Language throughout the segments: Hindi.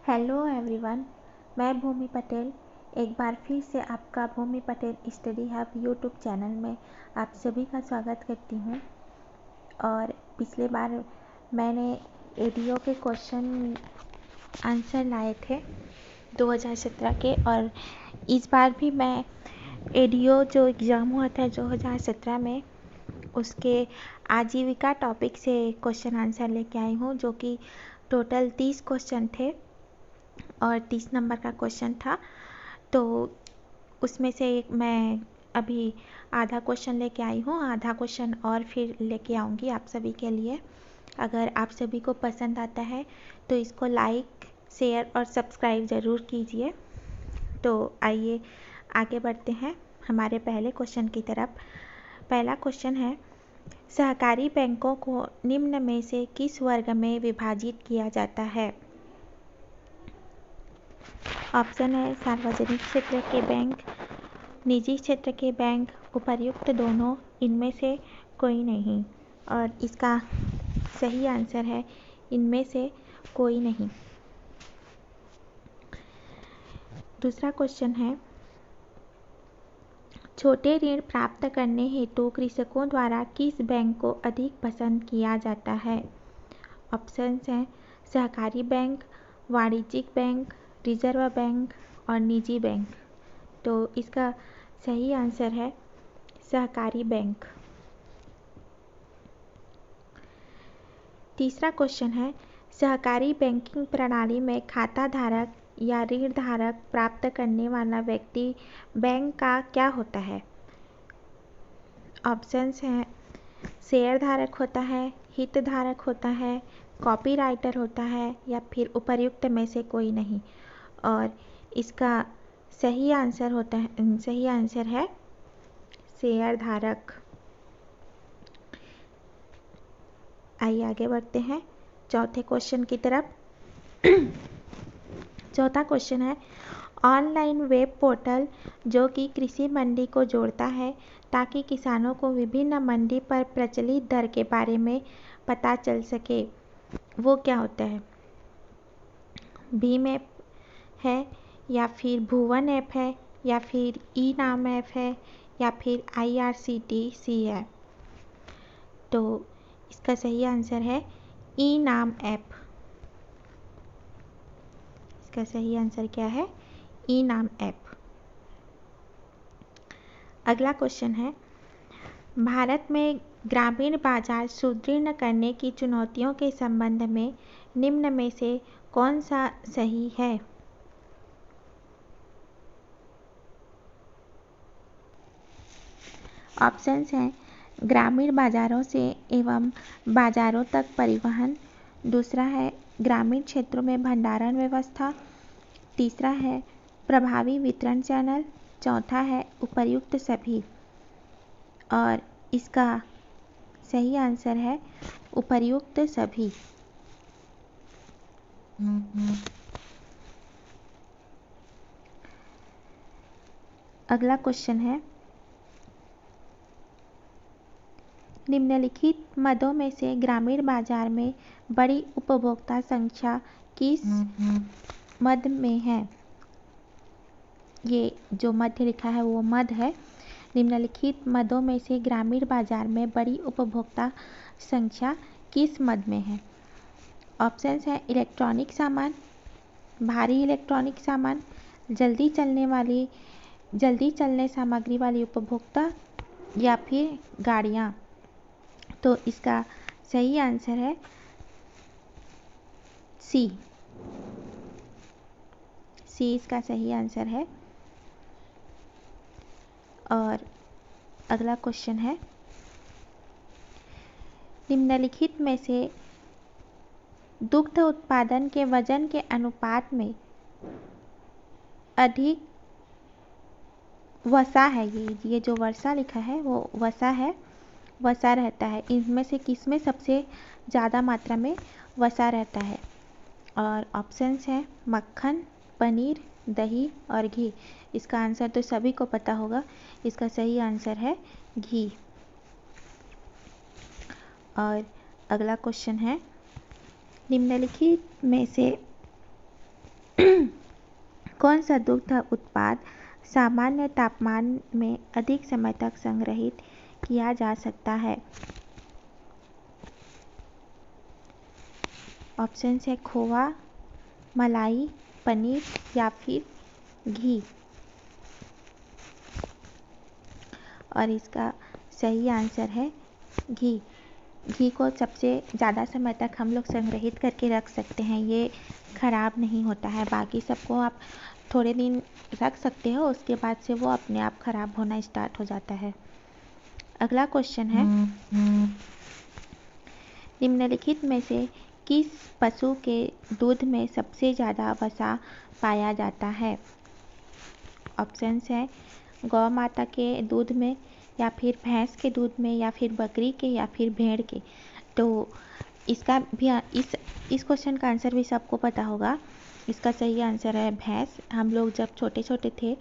हेलो एवरीवन, मैं भूमि पटेल एक बार फिर से आपका Bhumi Patel study hub YouTube channel में आप सभी का स्वागत करती हूँ। और पिछले बार मैंने एडीओ के क्वेश्चन आंसर लाए थे 2017 के, और इस बार भी मैं एडीओ जो एग्ज़ाम हुआ था 2017 में उसके आजीविका टॉपिक से क्वेश्चन आंसर लेके आई हूँ, जो कि टोटल 30 क्वेश्चन थे और 30 नंबर का क्वेश्चन था। तो उसमें से मैं अभी आधा क्वेश्चन लेके आई हूँ, आधा क्वेश्चन और फिर लेके आऊँगी आप सभी के लिए। अगर आप सभी को पसंद आता है तो इसको लाइक, शेयर और सब्सक्राइब ज़रूर कीजिए। तो आइए आगे बढ़ते हैं हमारे पहले क्वेश्चन की तरफ। पहला क्वेश्चन है, सहकारी बैंकों को निम्न में से किस वर्ग में विभाजित किया जाता है? ऑप्शन है सार्वजनिक क्षेत्र के बैंक, निजी क्षेत्र के बैंक, उपर्युक्त दोनों, इनमें से कोई नहीं। और इसका सही आंसर है इनमें से कोई नहीं। दूसरा क्वेश्चन है, छोटे ऋण प्राप्त करने हेतु कृषकों द्वारा किस बैंक को अधिक पसंद किया जाता है? ऑप्शंस हैं सहकारी बैंक, वाणिज्यिक बैंक, रिजर्व बैंक और निजी बैंक। तो इसका सही आंसर है सहकारी बैंक। तीसरा क्वेश्चन है, सहकारी बैंकिंग प्रणाली में खाता धारक या ऋण धारक प्राप्त करने वाला व्यक्ति बैंक का क्या होता है? ऑप्शंस हैं शेयर धारक होता है, हित धारक होता है, कॉपीराइटर होता है या फिर उपर्युक्त में से कोई नहीं। और इसका सही आंसर है शेयर धारक। आइए आगे बढ़ते हैं चौथे क्वेश्चन की तरफ। चौथा क्वेश्चन है, ऑनलाइन वेब पोर्टल जो कि कृषि मंडी को जोड़ता है ताकि किसानों को विभिन्न मंडी पर प्रचलित दर के बारे में पता चल सके, वो क्या होता है? भीम ऐप है या फिर भुवन ऐप है या फिर ई नाम ऐप है या फिर IRCTC है? तो इसका सही आंसर है ई नाम ऐप। इसका सही आंसर क्या है? ई नाम ऐप। अगला क्वेश्चन है, भारत में ग्रामीण बाजार सुदृढ़ करने की चुनौतियों के संबंध में निम्न में से कौन सा सही है? ऑप्शंस हैं ग्रामीण बाजारों से एवं बाजारों तक परिवहन, दूसरा है ग्रामीण क्षेत्रों में भंडारण व्यवस्था, तीसरा है प्रभावी वितरण चैनल, चौथा है उपर्युक्त सभी। और इसका सही आंसर है उपर्युक्त सभी। अगला क्वेश्चन है, निम्नलिखित मदों में से ग्रामीण बाजार में बड़ी उपभोक्ता संख्या किस मद में है? ये जो मध्य लिखा है वो मद है। निम्नलिखित मदों में से ग्रामीण बाजार में बड़ी उपभोक्ता संख्या किस मद में है? ऑप्शंस है इलेक्ट्रॉनिक सामान, भारी इलेक्ट्रॉनिक सामान, जल्दी चलने सामग्री वाली उपभोक्ता या फिर गाड़ियाँ। तो इसका सही आंसर है सी। इसका सही आंसर है। और अगला क्वेश्चन है, निम्नलिखित में से दुग्ध उत्पादन के वजन के अनुपात में अधिक वसा है, ये जो वर्षा लिखा है वो वसा है, वसा रहता है, इनमें से किसमें सबसे ज़्यादा मात्रा में वसा रहता है? और ऑप्शंस हैं मक्खन, पनीर, दही और घी। इसका आंसर तो सभी को पता होगा, इसका सही आंसर है घी। और अगला क्वेश्चन है, निम्नलिखित में से कौन सा दुग्ध उत्पाद सामान्य तापमान में अधिक समय तक संग्रहित किया जा सकता है? ऑप्शन है खोआ, मलाई, पनीर या फिर घी। और इसका सही आंसर है घी। घी को सबसे ज़्यादा समय तक हम लोग संग्रहित करके रख सकते हैं, ये ख़राब नहीं होता है। बाकी सबको आप थोड़े दिन रख सकते हो, उसके बाद से वो अपने आप ख़राब होना स्टार्ट हो जाता है। अगला क्वेश्चन है, निम्नलिखित में से किस पशु के दूध में सबसे ज़्यादा वसा पाया जाता है? ऑप्शंस है गौ माता के दूध में, या फिर भैंस के दूध में, या फिर बकरी के, या फिर भेड़ के। तो इसका भी इस क्वेश्चन का आंसर भी सबको पता होगा। इसका सही आंसर है भैंस। हम लोग जब छोटे छोटे थे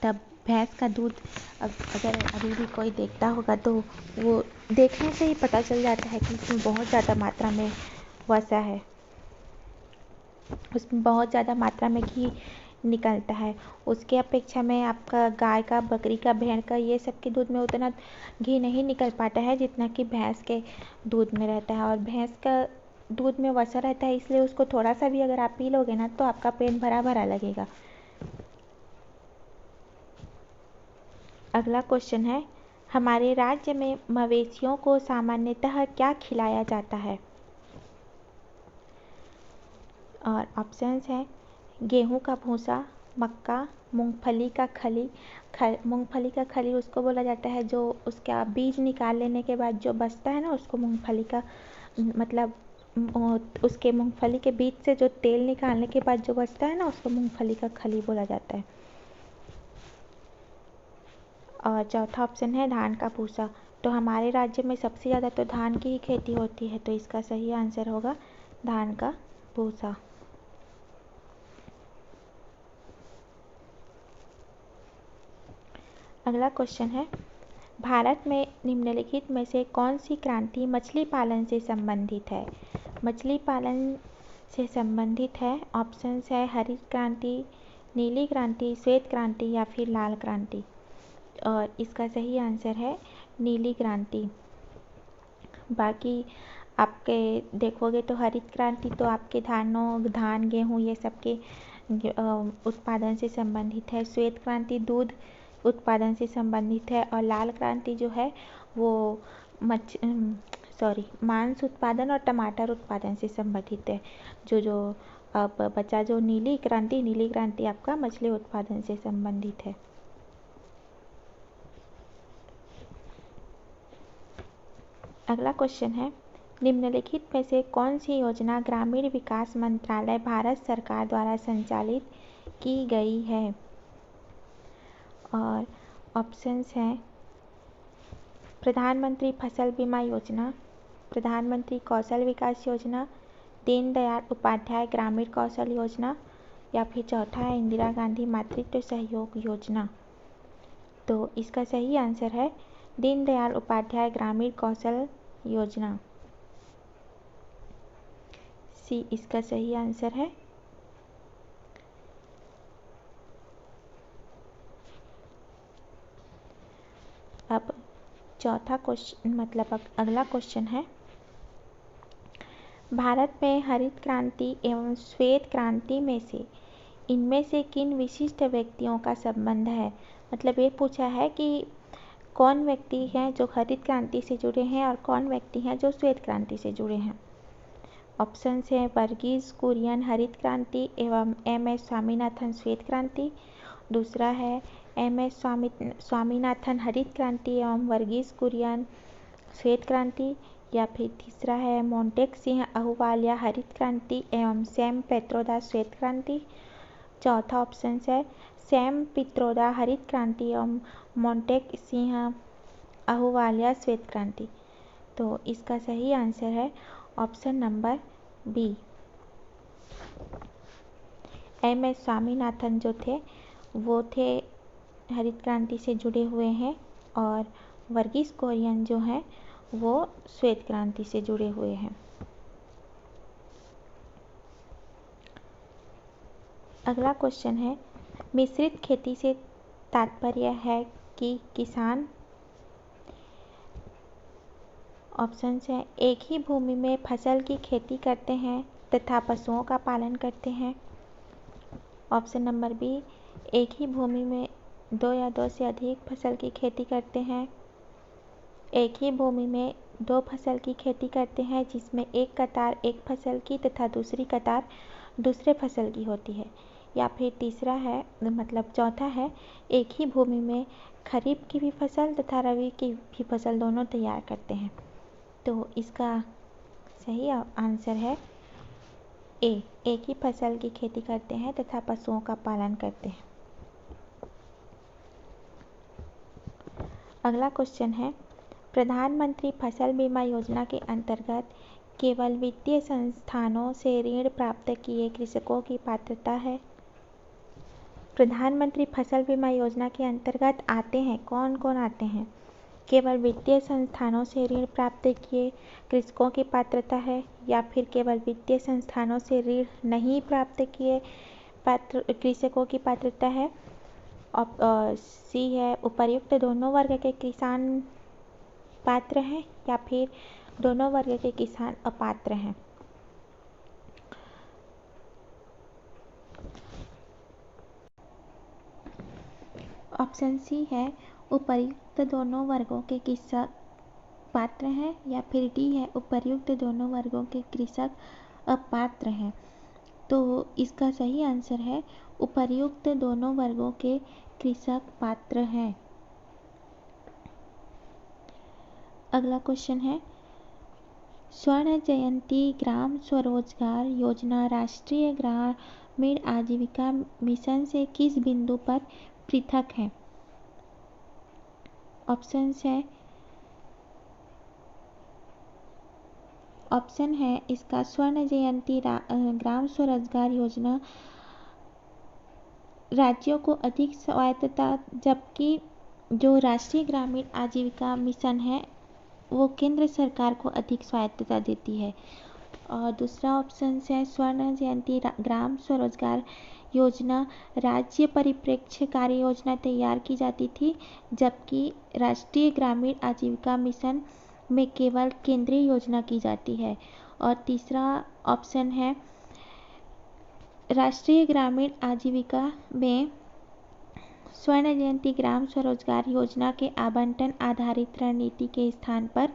तब भैंस का दूध अगर अभी भी कोई देखता होगा तो वो देखने से ही पता चल जाता है कि उसमें बहुत ज़्यादा मात्रा में वसा है, उसमें बहुत ज़्यादा मात्रा में घी निकलता है। उसके अपेक्षा में आपका गाय का, बकरी का, भेड़ का, ये सब के दूध में उतना घी नहीं निकल पाता है जितना कि भैंस के दूध में रहता है। और भैंस का दूध में वसा रहता है, इसलिए उसको थोड़ा सा भी अगर आप पी लोगे ना तो आपका पेट भरा भरा लगेगा। अगला क्वेश्चन है, हमारे राज्य में मवेशियों को सामान्यतः क्या खिलाया जाता है? और ऑप्शंस है गेहूं का भूसा, मक्का, मूंगफली का खली। मूंगफली का खली उसको बोला जाता है जो उसका बीज निकाल लेने के बाद जो बचता है ना, उसको मूंगफली का मतलब उसके मूंगफली के बीज से जो तेल निकालने के बाद जो बचता है ना, उसको मूंगफली का खली बोला जाता है। और चौथा ऑप्शन है धान का भूसा। तो हमारे राज्य में सबसे ज़्यादा तो धान की ही खेती होती है, तो इसका सही आंसर होगा धान का भूसा। अगला क्वेश्चन है, भारत में निम्नलिखित में से कौन सी क्रांति मछली पालन से संबंधित है? मछली पालन से संबंधित है। ऑप्शंस है हरित क्रांति, नीली क्रांति, श्वेत क्रांति या फिर लाल क्रांति। और इसका सही आंसर है नीली क्रांति। बाकी आपके देखोगे तो हरित क्रांति तो आपके धान, गेहूँ ये सब के उत्पादन से संबंधित है। श्वेत क्रांति दूध उत्पादन से संबंधित है। और लाल क्रांति जो है वो मांस उत्पादन और टमाटर उत्पादन से संबंधित है। जो अब बचा जो नीली क्रांति आपका मछली उत्पादन से संबंधित है। अगला क्वेश्चन है, निम्नलिखित में से कौन सी योजना ग्रामीण विकास मंत्रालय भारत सरकार द्वारा संचालित की गई है? और ऑप्शंस हैं प्रधानमंत्री फसल बीमा योजना, प्रधानमंत्री कौशल विकास योजना, दीनदयाल उपाध्याय ग्रामीण कौशल योजना, या फिर चौथा है इंदिरा गांधी मातृत्व सहयोग योजना। तो इसका सही आंसर है दीनदयाल उपाध्याय ग्रामीण कौशल योजना। सी इसका सही आंसर है। अब चौथा क्वेश्चन अगला क्वेश्चन है, भारत में हरित क्रांति एवं श्वेत क्रांति में से इनमें से किन विशिष्ट व्यक्तियों का संबंध है? मतलब ये पूछा है कि कौन व्यक्ति हैं जो हरित क्रांति से जुड़े हैं और कौन व्यक्ति हैं जो श्वेत क्रांति से जुड़े हैं। ऑप्शंस हैं वर्गीज कुरियन हरित क्रांति एवं एम.एस. स्वामीनाथन श्वेत क्रांति। दूसरा है एम.एस. स्वामीनाथन हरित क्रांति एवं वर्गीज कुरियन श्वेत क्रांति। या फिर तीसरा है मोंटेक सिंह अहूवालिया हरित क्रांति एवं सैम पित्रोदा श्वेत क्रांति। चौथा ऑप्शन है सैम पित्रोदा हरित क्रांति एवं मोंटेक सिंह अहूवालिया श्वेत क्रांति। तो इसका सही आंसर है option number B. M S. Swaminathan जो थे वो थे हरित क्रांति से जुड़े हुए हैं, और वर्गीज कुरियन जो हैं वो श्वेत क्रांति से जुड़े हुए हैं। अगला क्वेश्चन है, मिश्रित खेती से तात्पर्य है कि किसान ऑप्शन है, एक ही भूमि में फसल की खेती करते हैं तथा पशुओं का पालन करते हैं। ऑप्शन नंबर बी, एक ही भूमि में 2 या 2 से अधिक फसल की खेती करते हैं। एक ही भूमि में 2 फसल की खेती करते हैं जिसमें एक कतार एक फसल की तथा दूसरी कतार दूसरे फसल की होती है। या फिर तीसरा है, मतलब चौथा है, एक ही भूमि में खरीफ की भी फसल तथा रबी की भी फसल दोनों तैयार करते हैं। तो इसका सही आंसर है ए, एक ही फसल की खेती करते हैं तथा पशुओं का पालन करते हैं। अगला क्वेश्चन है, प्रधानमंत्री फसल बीमा योजना के अंतर्गत केवल वित्तीय संस्थानों से ऋण प्राप्त किए कृषकों की पात्रता है। प्रधानमंत्री फसल बीमा योजना के अंतर्गत आते हैं, कौन कौन आते हैं? केवल वित्तीय संस्थानों से ऋण प्राप्त किए कृषकों की पात्रता है, या फिर केवल वित्तीय संस्थानों से ऋण नहीं प्राप्त किए कृषकों की पात्रता है। सी है, उपर्युक्त दोनों वर्ग के किसान पात्र हैं, या फिर दोनों वर्ग के किसान अपात्र हैं। ऑप्शन सी है, उपर्युक्त दोनों वर्गों के कृषक पात्र हैं, या फिर डी है, उपर्युक्त दोनों वर्गों के कृषक अपात्र हैं। तो इसका सही आंसर है उपर्युक्त दोनों वर्गों के कृषक पात्र हैं। अगला क्वेश्चन है, स्वर्ण जयंती ग्राम स्वरोजगार योजना राष्ट्रीय ग्रामीण आजीविका मिशन से किस बिंदु पर पृथक है? ऑप्शन है इसका, स्वर्ण जयंती ग्राम स्वरोजगार योजना राज्यों को अधिक स्वायत्तता, जबकि जो राष्ट्रीय ग्रामीण आजीविका मिशन है वो केंद्र सरकार को अधिक स्वायत्तता देती है। और दूसरा ऑप्शन है, स्वर्ण जयंती ग्राम स्वरोजगार योजना राज्य परिप्रेक्ष्य कार्य योजना तैयार की जाती थी, जबकि राष्ट्रीय ग्रामीण आजीविका मिशन में केवल केंद्रीय योजना की जाती है। और तीसरा ऑप्शन है, राष्ट्रीय ग्रामीण आजीविका में स्वर्ण जयंती ग्राम स्वरोजगार योजना के आवंटन आधारित रणनीति के स्थान पर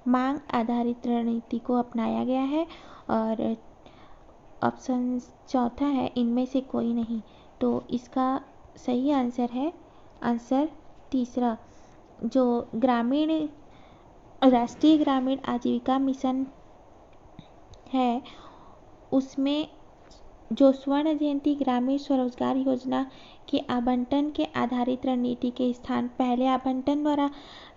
मांग आधारित रणनीति को अपनाया गया है। और ऑप्शन चौथा है, इनमें से कोई नहीं। तो इसका सही आंसर है आंसर तीसरा, जो राष्ट्रीय ग्रामीण आजीविका मिशन है उसमें जो स्वर्ण जयंती ग्रामीण स्वरोजगार योजना के आवंटन के आधारित रणनीति के स्थान पहले आवंटन द्वारा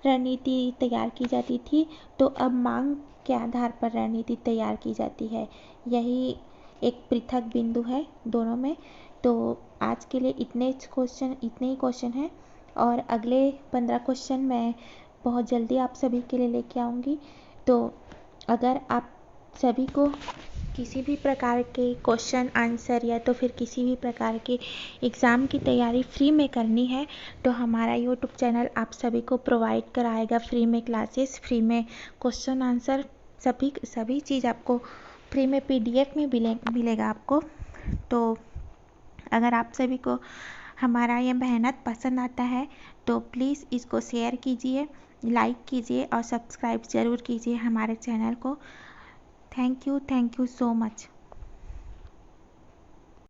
रणनीति तैयार की जाती थी, तो अब मांग के आधार पर रणनीति तैयार की जाती है। यही एक पृथक बिंदु है दोनों में। तो आज के लिए इतने ही क्वेश्चन हैं, और अगले 15 क्वेश्चन मैं बहुत जल्दी आप सभी के लिए लेके आऊँगी। तो अगर आप सभी को किसी भी प्रकार के क्वेश्चन आंसर या तो फिर किसी भी प्रकार के एग्ज़ाम की तैयारी फ्री में करनी है, तो हमारा यूट्यूब चैनल आप सभी को प्रोवाइड कराएगा फ्री में क्लासेस, फ्री में क्वेश्चन आंसर, सभी चीज़ आपको फ्री में PDF में मिलेगा आपको। तो अगर आप सभी को हमारा ये मेहनत पसंद आता है तो प्लीज़ इसको शेयर कीजिए, लाइक कीजिए और सब्सक्राइब ज़रूर कीजिए हमारे चैनल को। Thank you so much.